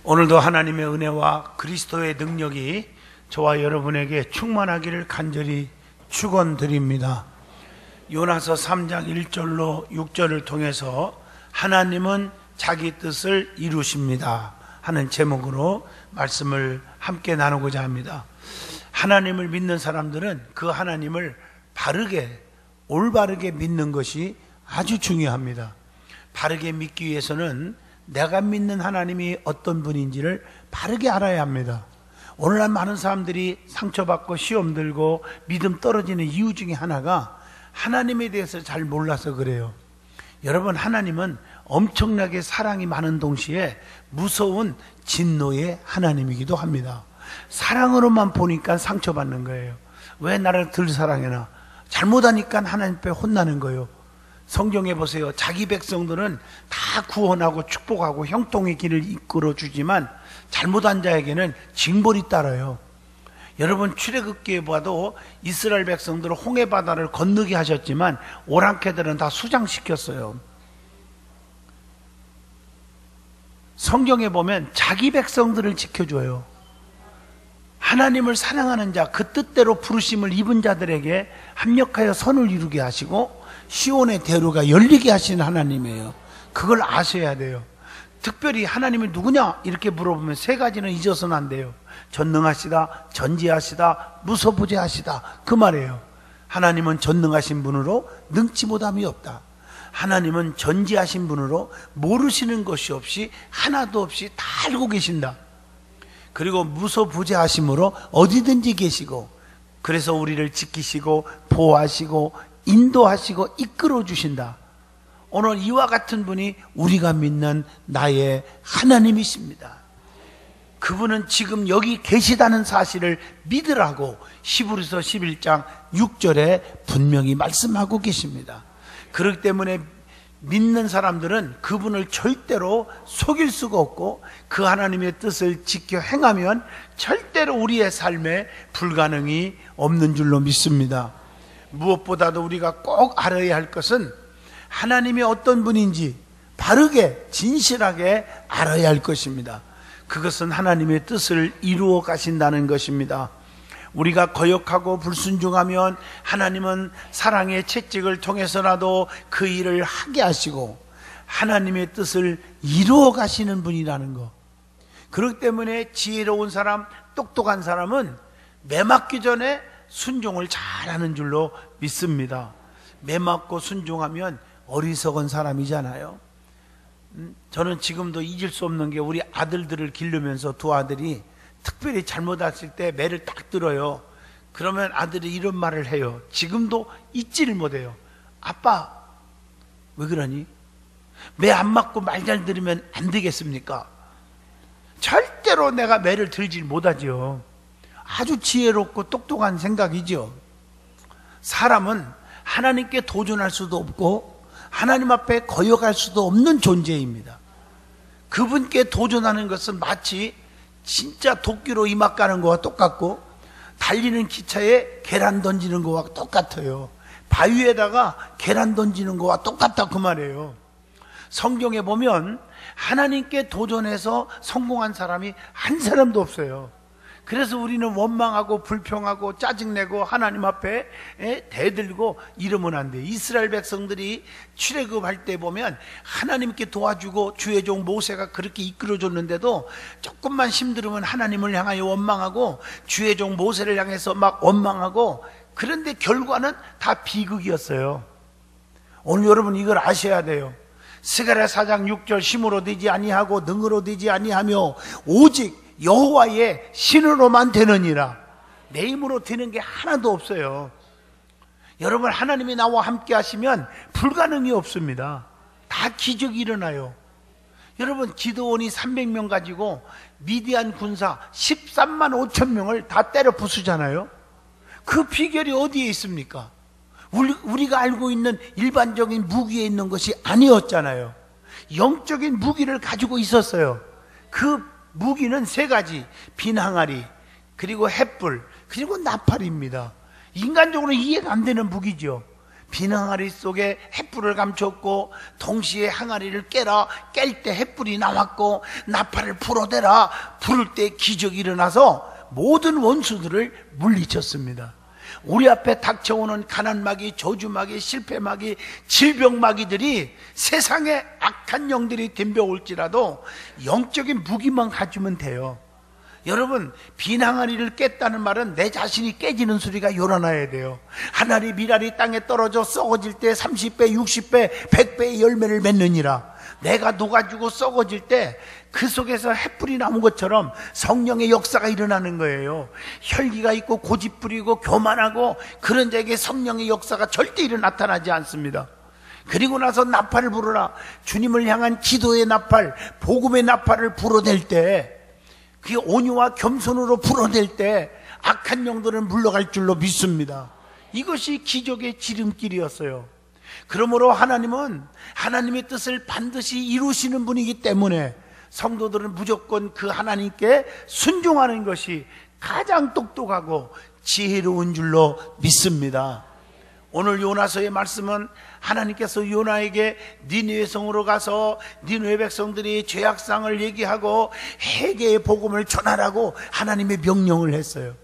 오늘도 하나님의 은혜와 그리스도의 능력이 저와 여러분에게 충만하기를 간절히 축원드립니다. 요나서 3장 1절로 6절을 통해서 하나님은 자기 뜻을 이루십니다 하는 제목으로 말씀을 함께 나누고자 합니다. 하나님을 믿는 사람들은 그 하나님을 바르게 올바르게 믿는 것이 아주 중요합니다. 바르게 믿기 위해서는 내가 믿는 하나님이 어떤 분인지를 바르게 알아야 합니다. 오늘날 많은 사람들이 상처받고 시험 들고 믿음 떨어지는 이유 중에 하나가 하나님에 대해서 잘 몰라서 그래요. 여러분, 하나님은 엄청나게 사랑이 많은 동시에 무서운 진노의 하나님이기도 합니다. 사랑으로만 보니까 상처받는 거예요. 왜 나를 덜 사랑해나? 잘못하니까 하나님 앞에 혼나는 거예요. 성경에 보세요. 자기 백성들은 다 구원하고 축복하고 형통의 길을 이끌어 주지만 잘못한 자에게는 징벌이 따라요. 여러분, 출애굽기에 봐도 이스라엘 백성들은 홍해 바다를 건너게 하셨지만 오랑캐들은 다 수장시켰어요. 성경에 보면 자기 백성들을 지켜줘요. 하나님을 사랑하는 자, 그 뜻대로 부르심을 입은 자들에게 합력하여 선을 이루게 하시고 시온의 대로가 열리게 하시는 하나님이에요. 그걸 아셔야 돼요. 특별히 하나님이 누구냐 이렇게 물어보면 세 가지는 잊어서는 안 돼요. 전능하시다, 전지하시다, 무소부재하시다, 그 말이에요. 하나님은 전능하신 분으로 능치 못함이 없다. 하나님은 전지하신 분으로 모르시는 것이 없이 하나도 없이 다 알고 계신다. 그리고 무소부재하심으로 어디든지 계시고, 그래서 우리를 지키시고 보호하시고 인도하시고 이끌어 주신다. 오늘 이와 같은 분이 우리가 믿는 나의 하나님이십니다. 그분은 지금 여기 계시다는 사실을 믿으라고 히브리서 11장 6절에 분명히 말씀하고 계십니다. 그렇기 때문에 믿는 사람들은 그분을 절대로 속일 수가 없고 그 하나님의 뜻을 지켜 행하면 절대로 우리의 삶에 불가능이 없는 줄로 믿습니다. 무엇보다도 우리가 꼭 알아야 할 것은 하나님이 어떤 분인지 바르게 진실하게 알아야 할 것입니다. 그것은 하나님의 뜻을 이루어 가신다는 것입니다. 우리가 거역하고 불순종하면 하나님은 사랑의 채찍을 통해서라도 그 일을 하게 하시고 하나님의 뜻을 이루어 가시는 분이라는 것. 그렇기 때문에 지혜로운 사람, 똑똑한 사람은 매 맞기 전에 순종을 잘하는 줄로 믿습니다. 매 맞고 순종하면 어리석은 사람이잖아요. 저는 지금도 잊을 수 없는 게 우리 아들들을 기르면서 두 아들이 특별히 잘못했을 때 매를 딱 들어요. 그러면 아들이 이런 말을 해요. 지금도 잊지를 못해요. 아빠, 왜 그러니? 매 안 맞고 말 잘 들으면 안 되겠습니까? 절대로 내가 매를 들질 못하죠. 아주 지혜롭고 똑똑한 생각이죠. 사람은 하나님께 도전할 수도 없고 하나님 앞에 거역할 수도 없는 존재입니다. 그분께 도전하는 것은 마치 진짜 도끼로 이막 가는 거와 똑같고 달리는 기차에 계란 던지는 거와 똑같아요. 바위에다가 계란 던지는 거와 똑같다, 그 말이에요. 성경에 보면 하나님께 도전해서 성공한 사람이 한 사람도 없어요. 그래서 우리는 원망하고 불평하고 짜증내고 하나님 앞에 대들고 이러면 안 돼요. 이스라엘 백성들이 출애굽할 때 보면 하나님께 도와주고 주의 종 모세가 그렇게 이끌어줬는데도 조금만 힘들으면 하나님을 향하여 원망하고 주의 종 모세를 향해서 막 원망하고, 그런데 결과는 다 비극이었어요. 오늘 여러분 이걸 아셔야 돼요. 스가랴 4장 6절 힘으로 되지 아니하고 능으로 되지 아니하며 오직 여호와의 신으로만 되느니라. 내 힘으로 되는 게 하나도 없어요. 여러분, 하나님이 나와 함께 하시면 불가능이 없습니다. 다 기적이 일어나요. 여러분, 기드온이 300명 가지고 미디안 군사 13만 5천 명을 다 때려 부수잖아요. 그 비결이 어디에 있습니까? 우리가 알고 있는 일반적인 무기에 있는 것이 아니었잖아요. 영적인 무기를 가지고 있었어요. 그 무기는 세 가지: 빈 항아리, 그리고 횃불, 그리고 나팔입니다. 인간적으로 이해가 안 되는 무기죠. 빈 항아리 속에 횃불을 감췄고, 동시에 항아리를 깨라, 깰 때 횃불이 나왔고, 나팔을 불어대라, 부를 때 기적이 일어나서 모든 원수들을 물리쳤습니다. 우리 앞에 닥쳐오는 가난마귀, 저주마귀, 실패마귀, 질병마귀들이 세상에 악한 영들이 덤벼올지라도 영적인 무기만 가지면 돼요. 여러분, 빈 항아리를 깼다는 말은 내 자신이 깨지는 소리가 요란해야 돼요. 하나리 미랄이 땅에 떨어져 썩어질 때 30배, 60배, 100배의 열매를 맺느니라. 내가 녹아지고 썩어질 때 그 속에서 햇불이 나온 것처럼 성령의 역사가 일어나는 거예요. 혈기가 있고 고집 부리고 교만하고 그런 자에게 성령의 역사가 절대 나타나지 않습니다. 그리고 나서 나팔을 불어라. 주님을 향한 기도의 나팔, 복음의 나팔을 불어댈 때, 그게 온유와 겸손으로 불어댈 때 악한 영들은 물러갈 줄로 믿습니다. 이것이 기적의 지름길이었어요. 그러므로 하나님은 하나님의 뜻을 반드시 이루시는 분이기 때문에 성도들은 무조건 그 하나님께 순종하는 것이 가장 똑똑하고 지혜로운 줄로 믿습니다. 오늘 요나서의 말씀은 하나님께서 요나에게 니느웨 성으로 가서 니느웨 백성들이 죄악상을 얘기하고 회개의 복음을 전하라고 하나님의 명령을 했어요.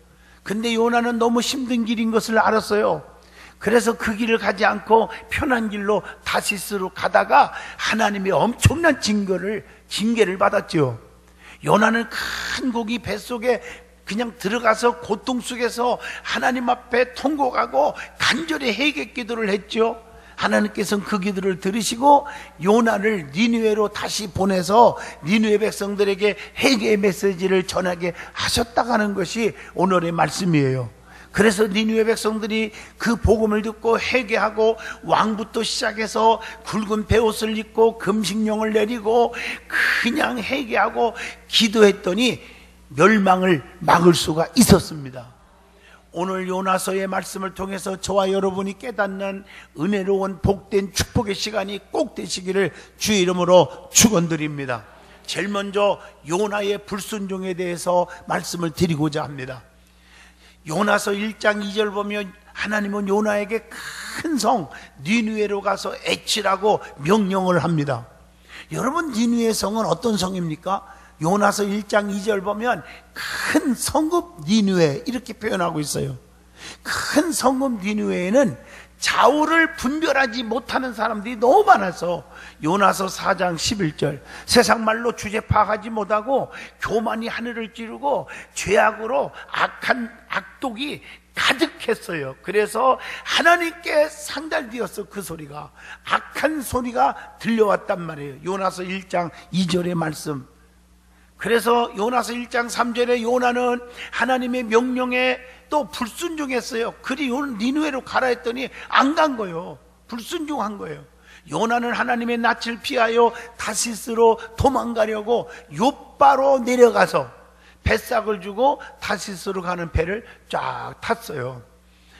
근데 요나는 너무 힘든 길인 것을 알았어요. 그래서 그 길을 가지 않고 편한 길로 다시스로 가다가 하나님의 엄청난 징계를 받았죠. 요나는 큰 고기 뱃속에 그냥 들어가서 고통 속에서 하나님 앞에 통곡하고 간절히 회개 기도를 했죠. 하나님께서는 그 기도를 들으시고 요나를 니느웨로 다시 보내서 니느웨 백성들에게 회개의 메시지를 전하게 하셨다는 것이 오늘의 말씀이에요. 그래서 니느웨 백성들이 그 복음을 듣고 회개하고 왕부터 시작해서 굵은 베옷을 입고 금식령을 내리고 그냥 회개하고 기도했더니 멸망을 막을 수가 있었습니다. 오늘 요나서의 말씀을 통해서 저와 여러분이 깨닫는 은혜로운 복된 축복의 시간이 꼭 되시기를 주의 이름으로 축원드립니다. 제일 먼저 요나의 불순종에 대해서 말씀을 드리고자 합니다. 요나서 1장 2절 보면 하나님은 요나에게 큰 성 니느웨로 가서 애치라고 명령을 합니다. 여러분, 니느웨 성은 어떤 성입니까? 요나서 1장 2절 보면 큰 성읍 니느웨 이렇게 표현하고 있어요. 큰 성읍 니느웨에는 좌우를 분별하지 못하는 사람들이 너무 많아서 요나서 4장 11절 세상 말로 주제 파악하지 못하고 교만이 하늘을 찌르고 죄악으로 악독이 가득했어요. 그래서 하나님께 상달되었어. 그 소리가 악한 소리가 들려왔단 말이에요. 요나서 1장 2절의 말씀. 그래서 요나서 1장 3절에 요나는 하나님의 명령에 또 불순종했어요. 그리 니느웨로 가라 했더니 안 간 거예요. 불순종한 거예요. 요나는 하나님의 낯을 피하여 다시스로 도망가려고 욥바로 내려가서 뱃삭을 주고 다시스로 가는 배를 쫙 탔어요.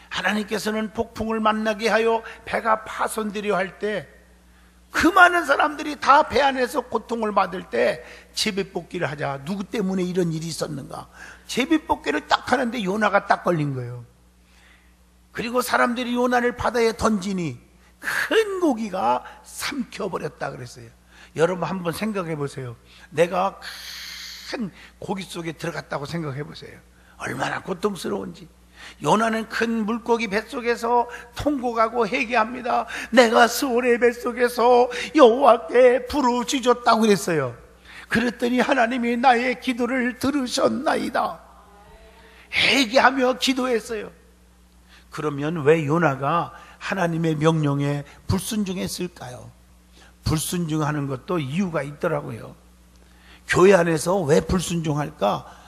하나님께서는 폭풍을 만나게 하여 배가 파손되려 할 때 그 많은 사람들이 다 배 안에서 고통을 받을 때 제비뽑기를 하자. 누구 때문에 이런 일이 있었는가? 제비뽑기를 딱 하는데 요나가 딱 걸린 거예요. 그리고 사람들이 요나를 바다에 던지니 큰 고기가 삼켜버렸다 그랬어요. 여러분 한번 생각해 보세요. 내가 큰 고기 속에 들어갔다고 생각해 보세요. 얼마나 고통스러운지. 요나는 큰 물고기 뱃속에서 통곡하고 회개합니다. 내가 스올의 뱃속에서 여호와께 부르짖었다고 그랬어요. 그랬더니 하나님이 나의 기도를 들으셨나이다. 회개하며 기도했어요. 그러면 왜 요나가 하나님의 명령에 불순종했을까요? 불순종하는 것도 이유가 있더라고요. 교회 안에서 왜 불순종할까?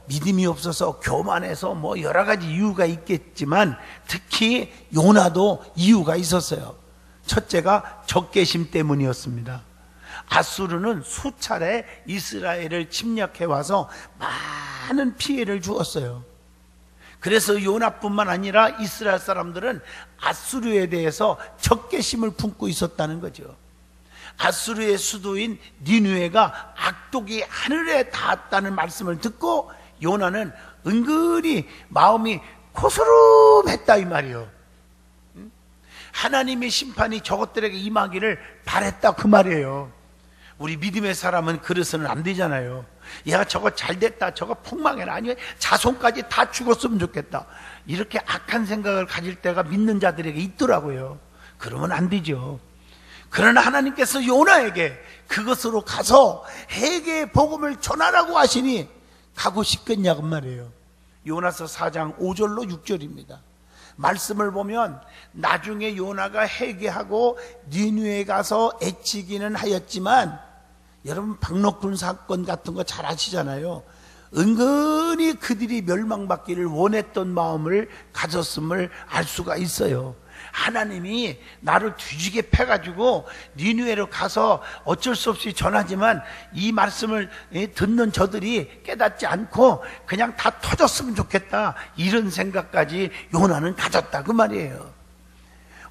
믿음이 없어서 교만해서 여러 가지 이유가 있겠지만 특히 요나도 이유가 있었어요. 첫째가 적개심 때문이었습니다. 아수르는 수차례 이스라엘을 침략해 와서 많은 피해를 주었어요. 그래서 요나뿐만 아니라 이스라엘 사람들은 아수르에 대해서 적개심을 품고 있었다는 거죠. 아수르의 수도인 니느웨가 악독이 하늘에 닿았다는 말씀을 듣고 요나는 은근히 마음이 코스름했다 이 말이에요. 하나님의 심판이 저것들에게 임하기를 바랬다 그 말이에요. 우리 믿음의 사람은 그래서는 안 되잖아요. 얘가 저거 잘됐다, 저거 폭망해라, 아니 자손까지 다 죽었으면 좋겠다, 이렇게 악한 생각을 가질 때가 믿는 자들에게 있더라고요. 그러면 안 되죠. 그러나 하나님께서 요나에게 그것으로 가서 회개의 복음을 전하라고 하시니 가고 싶겠냐고 말이에요. 요나서 4장 5절로 6절입니다. 말씀을 보면 나중에 요나가 회개하고 니느웨에 가서 애치기는 하였지만, 여러분 박록군 사건 같은 거 잘 아시잖아요. 은근히 그들이 멸망받기를 원했던 마음을 가졌음을 알 수가 있어요. 하나님이 나를 뒤지게 패가지고 니느웨로 가서 어쩔 수 없이 전하지만 이 말씀을 듣는 저들이 깨닫지 않고 그냥 다 터졌으면 좋겠다, 이런 생각까지 요나는 가졌다 그 말이에요.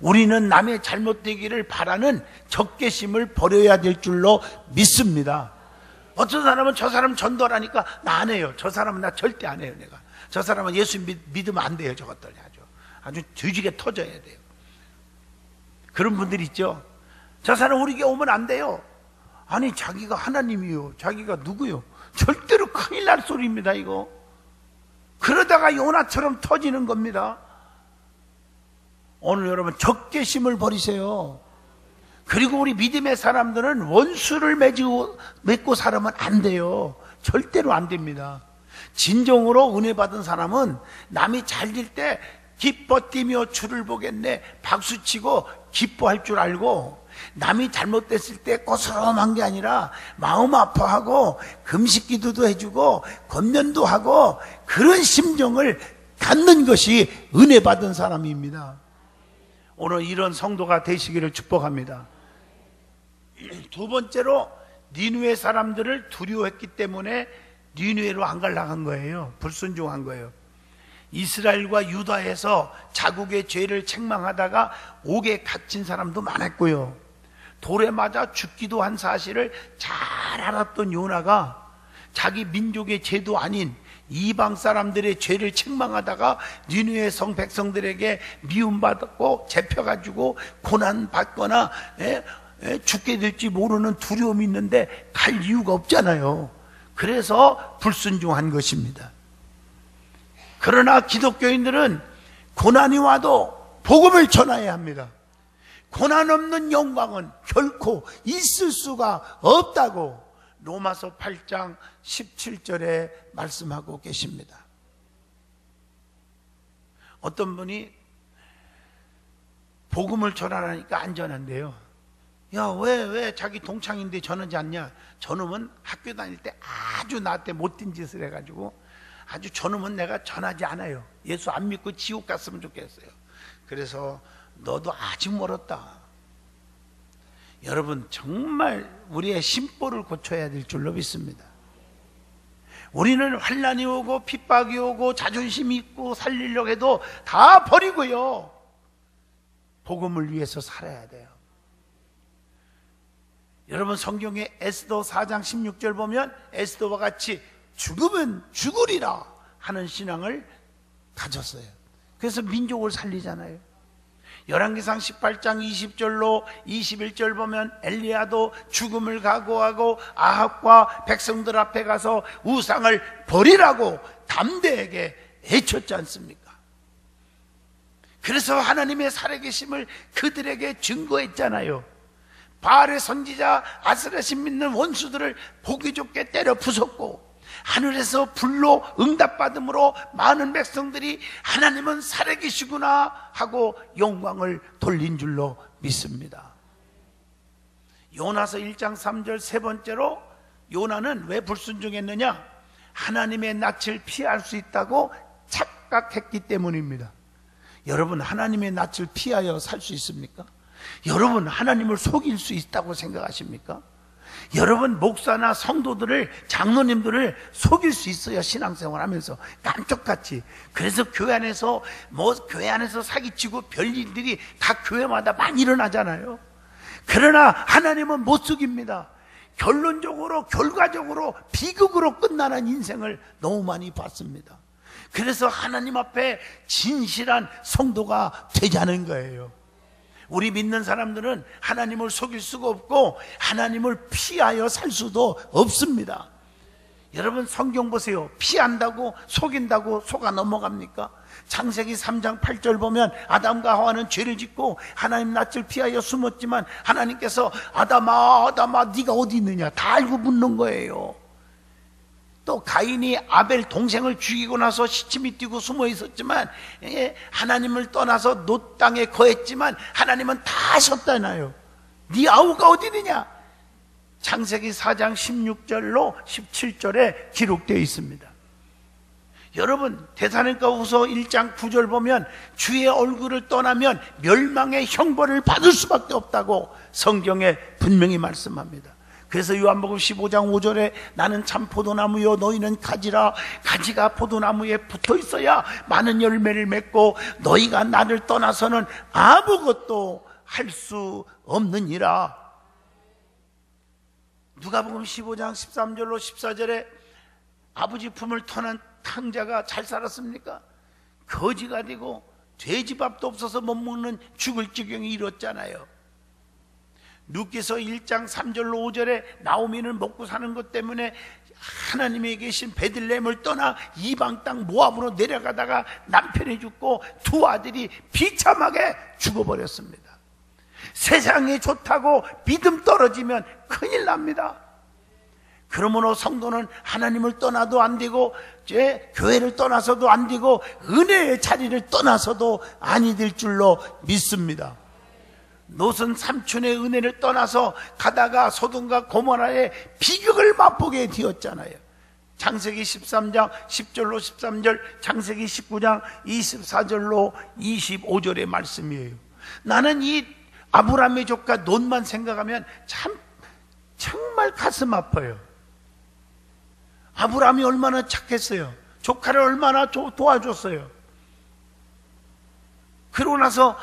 우리는 남의 잘못되기를 바라는 적개심을 버려야 될 줄로 믿습니다. 어떤 사람은 저 사람 전도하니까 나 안 해요. 저 사람은 나 절대 안 해요. 내가 저 사람은 예수 믿으면 안 돼요. 저것들 아주 뒤지게 터져야 돼요. 그런 분들 있죠. 저 사람 우리 교회 오면 안 돼요. 아니 자기가 하나님이요, 자기가 누구요? 절대로 큰일 날 소리입니다 이거. 그러다가 요나처럼 터지는 겁니다. 오늘 여러분 적개심을 버리세요. 그리고 우리 믿음의 사람들은 원수를 맺고 살으면 안 돼요. 절대로 안 됩니다. 진정으로 은혜 받은 사람은 남이 잘 될 때 기뻐 뛰며 주를 보겠네 박수치고 기뻐할 줄 알고, 남이 잘못됐을 때 꼬스름한 게 아니라 마음 아파하고 금식기도도 해주고 권면도 하고 그런 심정을 갖는 것이 은혜 받은 사람입니다. 오늘 이런 성도가 되시기를 축복합니다. 두 번째로 니느웨 사람들을 두려워했기 때문에 니느웨로 안 가려고 거예요. 불순종한 거예요. 이스라엘과 유다에서 자국의 죄를 책망하다가 옥에 갇힌 사람도 많았고요. 돌에 맞아 죽기도 한 사실을 잘 알았던 요나가 자기 민족의 죄도 아닌 이방 사람들의 죄를 책망하다가 니느웨 성 백성들에게 미움받고 잡혀가지고 고난받거나 죽게 될지 모르는 두려움이 있는데 갈 이유가 없잖아요. 그래서 불순종한 것입니다. 그러나 기독교인들은 고난이 와도 복음을 전해야 합니다. 고난 없는 영광은 결코 있을 수가 없다고 로마서 8장 17절에 말씀하고 계십니다. 어떤 분이 복음을 전하라니까 안 전한대요. 야, 왜 자기 동창인데 전하지 않냐? 저놈은 학교 다닐 때 아주 나한테 못된 짓을 해가지고 아주 저놈은 내가 전하지 않아요. 예수 안 믿고 지옥 갔으면 좋겠어요. 그래서 너도 아직 멀었다. 여러분 정말 우리의 심보를 고쳐야 될 줄로 믿습니다. 우리는 환난이 오고 핍박이 오고 자존심이 있고 살리려고 해도 다 버리고요, 복음을 위해서 살아야 돼요. 여러분 성경에 에스더 4장 16절 보면 에스더와 같이 죽으면 죽으리라 하는 신앙을 가졌어요. 그래서 민족을 살리잖아요. 열왕기상 18장 20절로 21절 보면 엘리야도 죽음을 각오하고 아합과 백성들 앞에 가서 우상을 버리라고 담대하게 외쳤지 않습니까? 그래서 하나님의 살아계심을 그들에게 증거했잖아요. 바알의 선지자 아스라신 믿는 원수들을 보기 좋게 때려 부쉈고 하늘에서 불로 응답받음으로 많은 백성들이 하나님은 살아계시구나 하고 영광을 돌린 줄로 믿습니다. 요나서 1장 3절 세 번째로 요나는 왜 불순종했느냐? 하나님의 낯을 피할 수 있다고 착각했기 때문입니다. 여러분 하나님의 낯을 피하여 살 수 있습니까? 여러분 하나님을 속일 수 있다고 생각하십니까? 여러분 목사나 성도들을, 장로님들을 속일 수 있어요. 신앙생활 하면서 깜짝같이. 그래서 교회 안에서 사기치고 별일들이 각 교회마다 많이 일어나잖아요. 그러나 하나님은 못 속입니다. 결과적으로 비극으로 끝나는 인생을 너무 많이 봤습니다. 그래서 하나님 앞에 진실한 성도가 되자는 거예요. 우리 믿는 사람들은 하나님을 속일 수가 없고 하나님을 피하여 살 수도 없습니다. 여러분 성경 보세요. 피한다고 속인다고 속아 넘어갑니까? 창세기 3장 8절 보면 아담과 하와는 죄를 짓고 하나님 낯을 피하여 숨었지만 하나님께서 아담아 아담아 네가 어디 있느냐 다 알고 묻는 거예요. 또 가인이 아벨 동생을 죽이고 나서 시침이 뛰고 숨어 있었지만 하나님을 떠나서 놋 땅에 거했지만 하나님은 다 아셨다나요. 네 아우가 어디 있느냐. 창세기 4장 16절로 17절에 기록되어 있습니다. 여러분 데살로니가후서 1장 9절 보면 주의 얼굴을 떠나면 멸망의 형벌을 받을 수밖에 없다고 성경에 분명히 말씀합니다. 그래서 요한복음 15장 5절에 나는 참 포도나무요 너희는 가지라. 가지가 포도나무에 붙어 있어야 많은 열매를 맺고 너희가 나를 떠나서는 아무것도 할 수 없느니라. 누가복음 15장 13절로 14절에 아버지 품을 터난 탕자가 잘 살았습니까? 거지가 되고 돼지밥도 없어서 못 먹는 죽을 지경이 이뤘잖아요. 누가서 1장 3절로 5절에 나오미는 먹고 사는 것 때문에 하나님에 계신 베들레헴을 떠나 이방 땅 모압으로 내려가다가 남편이 죽고 두 아들이 비참하게 죽어버렸습니다. 세상이 좋다고 믿음 떨어지면 큰일 납니다. 그러므로 성도는 하나님을 떠나도 안 되고 교회를 떠나서도 안 되고 은혜의 자리를 떠나서도 아니 될 줄로 믿습니다. 롯은 삼촌의 은혜를 떠나서 가다가 소돔과 고모라의 비극을 맛보게 되었잖아요. 창세기 13장 10절로 13절, 창세기 19장 24절로 25절의 말씀이에요. 나는 이 아브라함의 조카 롯만 생각하면 정말 가슴 아파요. 아브라함이 얼마나 착했어요. 조카를 얼마나 도와줬어요. 그러고 나서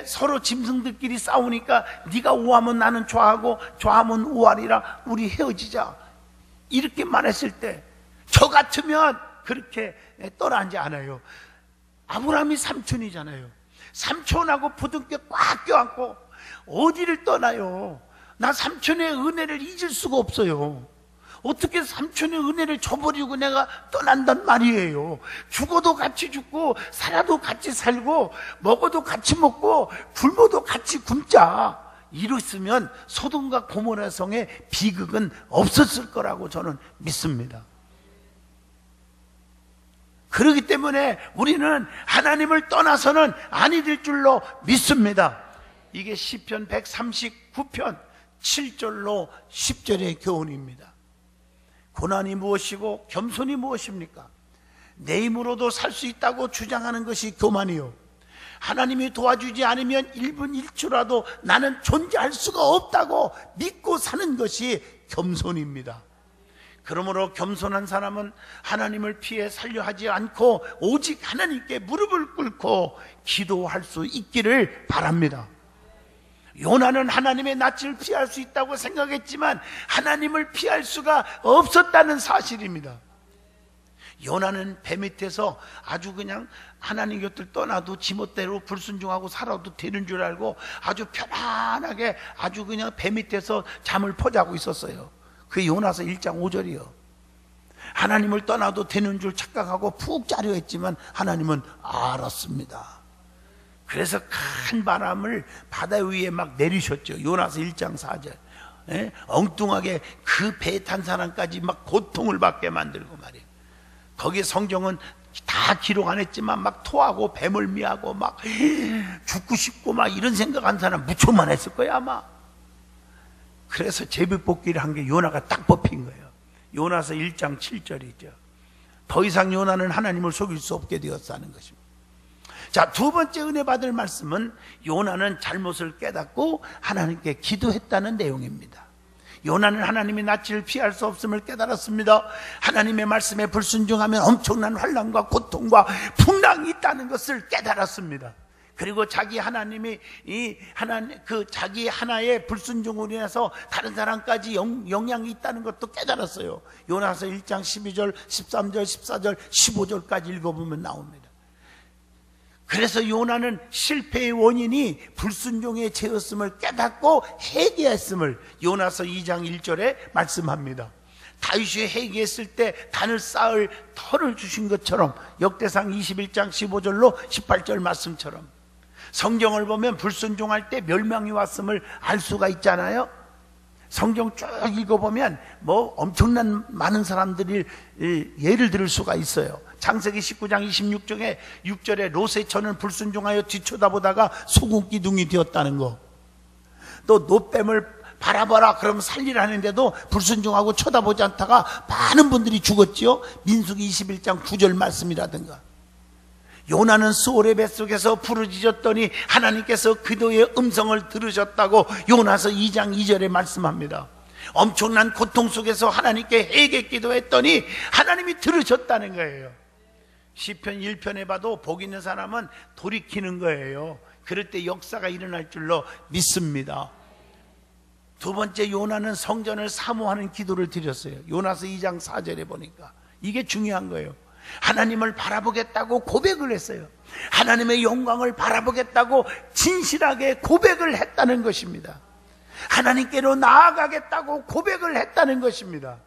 서로 짐승들끼리 싸우니까 네가 우하면 나는 좌하고 좌하면 우하리라 우리 헤어지자 이렇게 말했을 때 저 같으면 그렇게 떠나지 않아요. 아브라함이 삼촌이잖아요. 삼촌하고 부둥켜 꽉 껴안고 어디를 떠나요. 나 삼촌의 은혜를 잊을 수가 없어요. 어떻게 삼촌의 은혜를 저버리고 내가 떠난단 말이에요. 죽어도 같이 죽고 살아도 같이 살고 먹어도 같이 먹고 굶어도 같이 굶자. 이랬으면 소돔과 고모라 성의 비극은 없었을 거라고 저는 믿습니다. 그렇기 때문에 우리는 하나님을 떠나서는 아니 될 줄로 믿습니다. 이게 시편 139편 7절로 10절의 교훈입니다. 고난이 무엇이고 겸손이 무엇입니까? 내 힘으로도 살 수 있다고 주장하는 것이 교만이요, 하나님이 도와주지 않으면 1분 1초라도 나는 존재할 수가 없다고 믿고 사는 것이 겸손입니다. 그러므로 겸손한 사람은 하나님을 피해 살려 하지 않고 오직 하나님께 무릎을 꿇고 기도할 수 있기를 바랍니다. 요나는 하나님의 낯을 피할 수 있다고 생각했지만 하나님을 피할 수가 없었다는 사실입니다. 요나는 배 밑에서 아주 그냥 하나님 곁을 떠나도 지멋대로 불순종하고 살아도 되는 줄 알고 아주 편안하게 아주 그냥 배 밑에서 잠을 포자고 있었어요. 그게 요나서 1장 5절이요. 하나님을 떠나도 되는 줄 착각하고 푹 자려 했지만 하나님은 알았습니다. 그래서 큰 바람을 바다 위에 막 내리셨죠. 요나서 1장 4절. 엉뚱하게 그 배에 탄 사람까지 막 고통을 받게 만들고 말이에요. 거기에 성경은 다 기록 안 했지만 막 토하고 배멀미하고 막 죽고 싶고 막 이런 생각한 사람 무척만 했을 거야 아마. 그래서 제비뽑기를 한 게 요나가 딱 뽑힌 거예요. 요나서 1장 7절이죠. 더 이상 요나는 하나님을 속일 수 없게 되었다는 것입니다. 자, 두 번째 은혜 받을 말씀은 요나는 잘못을 깨닫고 하나님께 기도했다는 내용입니다. 요나는 하나님의 낯을 피할 수 없음을 깨달았습니다. 하나님의 말씀에 불순종하면 엄청난 환난과 고통과 풍랑이 있다는 것을 깨달았습니다. 그리고 자기 하나님이 자기 하나의 불순종으로 인해서 다른 사람까지 영향이 있다는 것도 깨달았어요. 요나서 1장 12절, 13절, 14절, 15절까지 읽어보면 나옵니다. 그래서 요나는 실패의 원인이 불순종의 죄였음을 깨닫고 회개했음을 요나서 2장 1절에 말씀합니다. 다윗이 회개했을 때 단을 쌓을 터를 주신 것처럼, 역대상 21장 15절로 18절 말씀처럼 성경을 보면 불순종할 때 멸망이 왔음을 알 수가 있잖아요. 성경 쭉 읽어보면 엄청난 많은 사람들이 예를 들을 수가 있어요. 창세기 19장 26절에 6절에 롯의 처는 불순종하여 뒤쳐다보다가 소금 기둥이 되었다는 거. 또 노뱀을 바라봐라 그러면 살리라는데도 불순종하고 쳐다보지 않다가 많은 분들이 죽었지요. 민수기 21장 9절 말씀이라든가. 요나는 수월의 뱃속에서 부르짖었더니 하나님께서 그도의 음성을 들으셨다고 요나서 2장 2절에 말씀합니다. 엄청난 고통 속에서 하나님께 회개 기도했더니 하나님이 들으셨다는 거예요. 시편 1편에 봐도 복 있는 사람은 돌이키는 거예요. 그럴 때 역사가 일어날 줄로 믿습니다. 두 번째, 요나는 성전을 사모하는 기도를 드렸어요. 요나서 2장 4절에 보니까 이게 중요한 거예요. 하나님을 바라보겠다고 고백을 했어요. 하나님의 영광을 바라보겠다고 진실하게 고백을 했다는 것입니다. 하나님께로 나아가겠다고 고백을 했다는 것입니다.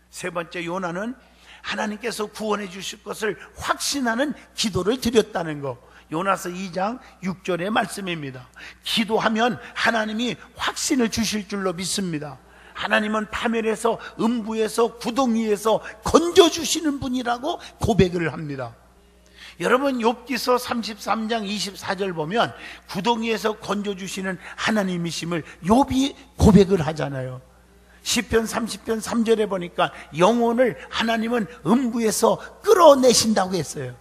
세 번째, 요나는 하나님께서 구원해 주실 것을 확신하는 기도를 드렸다는 것. 요나서 2장 6절의 말씀입니다. 기도하면 하나님이 확신을 주실 줄로 믿습니다. 하나님은 파멸에서, 음부에서, 구덩이에서 건져주시는 분이라고 고백을 합니다. 여러분, 욥기서 33장 24절 보면 구덩이에서 건져주시는 하나님이심을 욥이 고백을 하잖아요. 시편 30편 3절에 보니까 영혼을 하나님은 음부에서 끌어내신다고 했어요.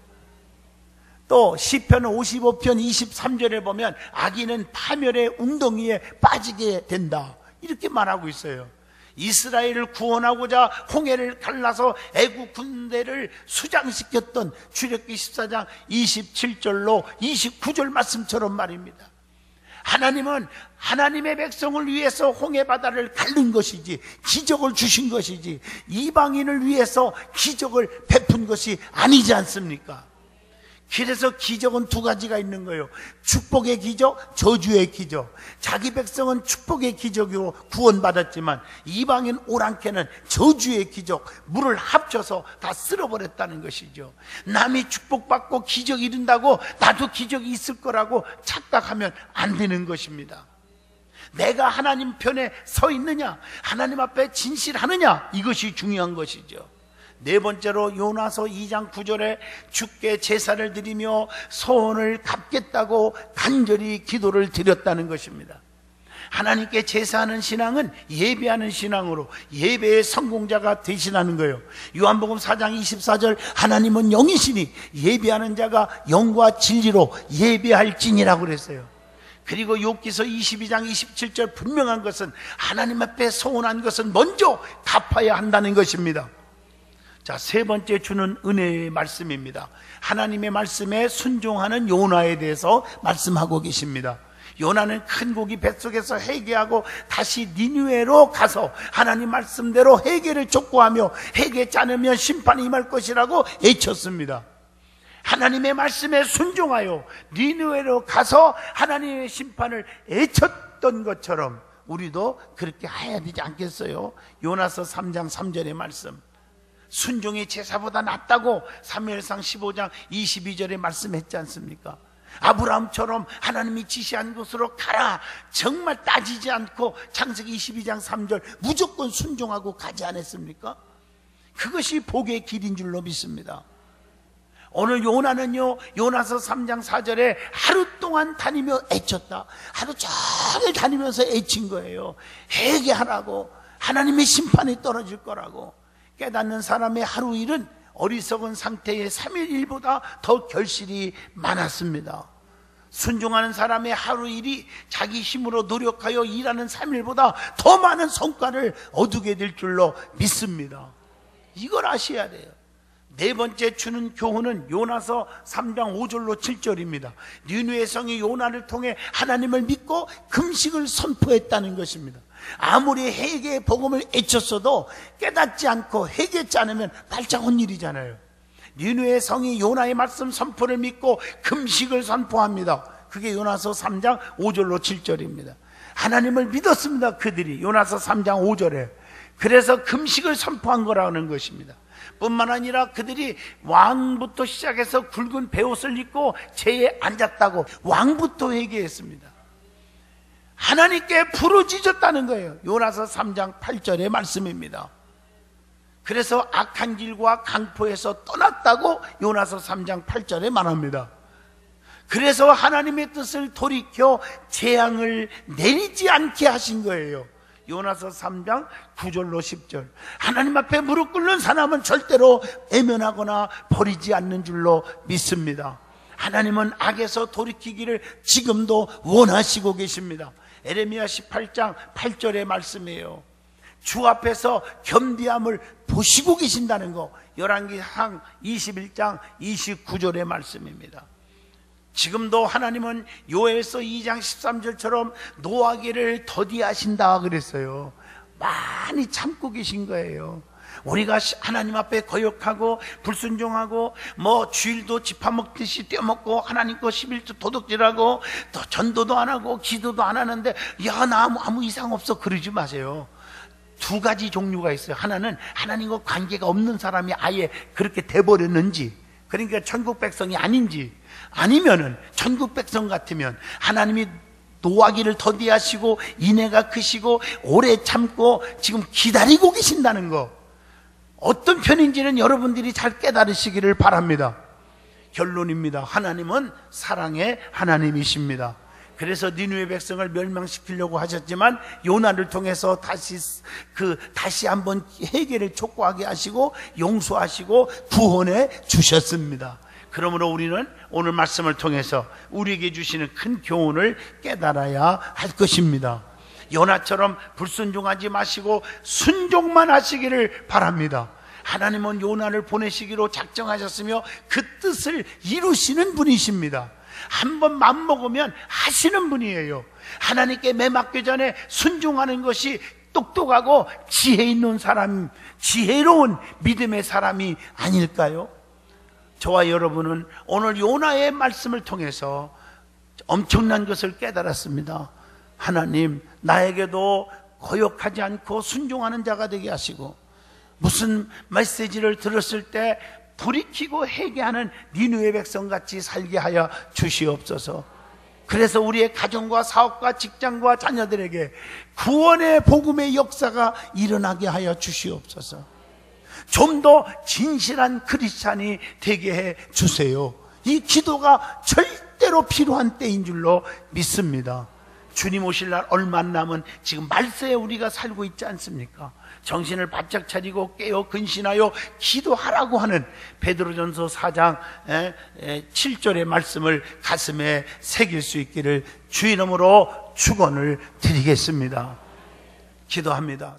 또 시편 55편 23절에 보면 악인은 파멸의 웅덩이에 빠지게 된다, 이렇게 말하고 있어요. 이스라엘을 구원하고자 홍해를 갈라서 애국 군대를 수장시켰던 출애굽기 14장 27절로 29절 말씀처럼 말입니다. 하나님은 하나님의 백성을 위해서 홍해 바다를 갈른 것이지, 기적을 주신 것이지, 이방인을 위해서 기적을 베푼 것이 아니지 않습니까? 그래서 기적은 두 가지가 있는 거예요. 축복의 기적, 저주의 기적. 자기 백성은 축복의 기적으로 구원받았지만 이방인 오랑캐는 저주의 기적, 물을 합쳐서 다 쓸어버렸다는 것이죠. 남이 축복받고 기적 이룬다고 나도 기적이 있을 거라고 착각하면 안 되는 것입니다. 내가 하나님 편에 서 있느냐, 하나님 앞에 진실하느냐, 이것이 중요한 것이죠. 네 번째로 요나서 2장 9절에 주께 제사를 드리며 소원을 갚겠다고 간절히 기도를 드렸다는 것입니다. 하나님께 제사하는 신앙은 예배하는 신앙으로 예배의 성공자가 되시라는 거예요. 요한복음 4장 24절 하나님은 영이시니 예배하는 자가 영과 진리로 예배할지니라고 그랬어요. 그리고 욥기서 22장 27절 분명한 것은 하나님 앞에 소원한 것은 먼저 갚아야 한다는 것입니다. 자, 세 번째 주는 은혜의 말씀입니다. 하나님의 말씀에 순종하는 요나에 대해서 말씀하고 계십니다. 요나는 큰 고기 뱃속에서 회개하고 다시 니느웨로 가서 하나님 말씀대로 회개를 촉구하며 회개하지 않으면 심판이 임할 것이라고 외쳤습니다. 하나님의 말씀에 순종하여 니느웨로 가서 하나님의 심판을 외쳤던 것처럼 우리도 그렇게 해야 되지 않겠어요? 요나서 3장 3절의 말씀, 순종이 제사보다 낫다고 사무엘상 15장 22절에 말씀했지 않습니까? 아브라함처럼 하나님이 지시한 곳으로 가라, 정말 따지지 않고 창세기 22장 3절 무조건 순종하고 가지 않았습니까? 그것이 복의 길인 줄로 믿습니다. 오늘 요나는요, 요나서 3장 4절에 하루 동안 다니며 애쳤다, 하루 종일 다니면서 애친 거예요. 회개하라고, 하나님의 심판이 떨어질 거라고. 깨닫는 사람의 하루 일은 어리석은 상태의 3일 일보다 더 결실이 많았습니다. 순종하는 사람의 하루 일이 자기 힘으로 노력하여 일하는 3일보다 더 많은 성과를 얻게 될 줄로 믿습니다. 이걸 아셔야 돼요. 네 번째 주는 교훈은 요나서 3장 5절로 7절입니다. 니느웨 성이 요나를 통해 하나님을 믿고 금식을 선포했다는 것입니다. 아무리 회개의 복음을 외쳤어도 깨닫지 않고 회개하지 않으면 발작 온 일이잖아요. 니느웨 성이 요나의 말씀 선포를 믿고 금식을 선포합니다. 그게 요나서 3장 5절로 7절입니다. 하나님을 믿었습니다. 그들이 요나서 3장 5절에. 그래서 금식을 선포한 거라는 것입니다. 뿐만 아니라 그들이 왕부터 시작해서 굵은 베옷을 입고 제에 앉았다고 왕부터 회개했습니다. 하나님께 부르짖었다는 거예요. 요나서 3장 8절의 말씀입니다. 그래서 악한 길과 강포에서 떠났다고 요나서 3장 8절에 말합니다. 그래서 하나님의 뜻을 돌이켜 재앙을 내리지 않게 하신 거예요. 요나서 3장 9절로 10절. 하나님 앞에 무릎 꿇는 사람은 절대로 애면하거나 버리지 않는 줄로 믿습니다. 하나님은 악에서 돌이키기를 지금도 원하시고 계십니다. 에레미야 18장 8절의 말씀이에요. 주 앞에서 겸비함을 보시고 계신다는 거, 열왕기상 21장 29절의 말씀입니다. 지금도 하나님은 요엘서 2장 13절처럼 노하기를 더디하신다 그랬어요. 많이 참고 계신 거예요. 우리가 하나님 앞에 거역하고 불순종하고 주일도 집합먹듯이 떼어먹고 하나님 거 11조 도둑질하고 또 전도도 안 하고 기도도 안 하는데 야, 나 아무 이상 없어 그러지 마세요. 두 가지 종류가 있어요. 하나는 하나님과 관계가 없는 사람이 아예 그렇게 돼버렸는지, 그러니까 천국 백성이 아닌지, 아니면은 천국 백성 같으면 하나님이 노하기를 더디하시고 인애가 크시고 오래 참고 지금 기다리고 계신다는 거, 어떤 편인지는 여러분들이 잘 깨달으시기를 바랍니다. 결론입니다. 하나님은 사랑의 하나님이십니다. 그래서 니느웨 백성을 멸망시키려고 하셨지만 요나를 통해서 다시 한번 회개를 촉구하게 하시고 용서하시고 구원해 주셨습니다. 그러므로 우리는 오늘 말씀을 통해서 우리에게 주시는 큰 교훈을 깨달아야 할 것입니다. 요나처럼 불순종하지 마시고 순종만 하시기를 바랍니다. 하나님은 요나를 보내시기로 작정하셨으며 그 뜻을 이루시는 분이십니다. 한번 맘먹으면 하시는 분이에요. 하나님께 매 맡기 전에 순종하는 것이 똑똑하고 지혜 있는 사람, 지혜로운 믿음의 사람이 아닐까요? 저와 여러분은 오늘 요나의 말씀을 통해서 엄청난 것을 깨달았습니다. 하나님, 나에게도 거역하지 않고 순종하는 자가 되게 하시고, 무슨 메시지를 들었을 때 돌이키고 회개하는 니느웨 백성같이 살게 하여 주시옵소서. 그래서 우리의 가정과 사업과 직장과 자녀들에게 구원의 복음의 역사가 일어나게 하여 주시옵소서. 좀 더 진실한 크리스찬이 되게 해 주세요. 이 기도가 절대로 필요한 때인 줄로 믿습니다. 주님 오실 날 얼마 안 남은 지금 말세에 우리가 살고 있지 않습니까? 정신을 바짝 차리고 깨어 근신하여 기도하라고 하는 베드로전서 4장 7절의 말씀을 가슴에 새길 수 있기를 주의 이름으로 축원을 드리겠습니다. 기도합니다.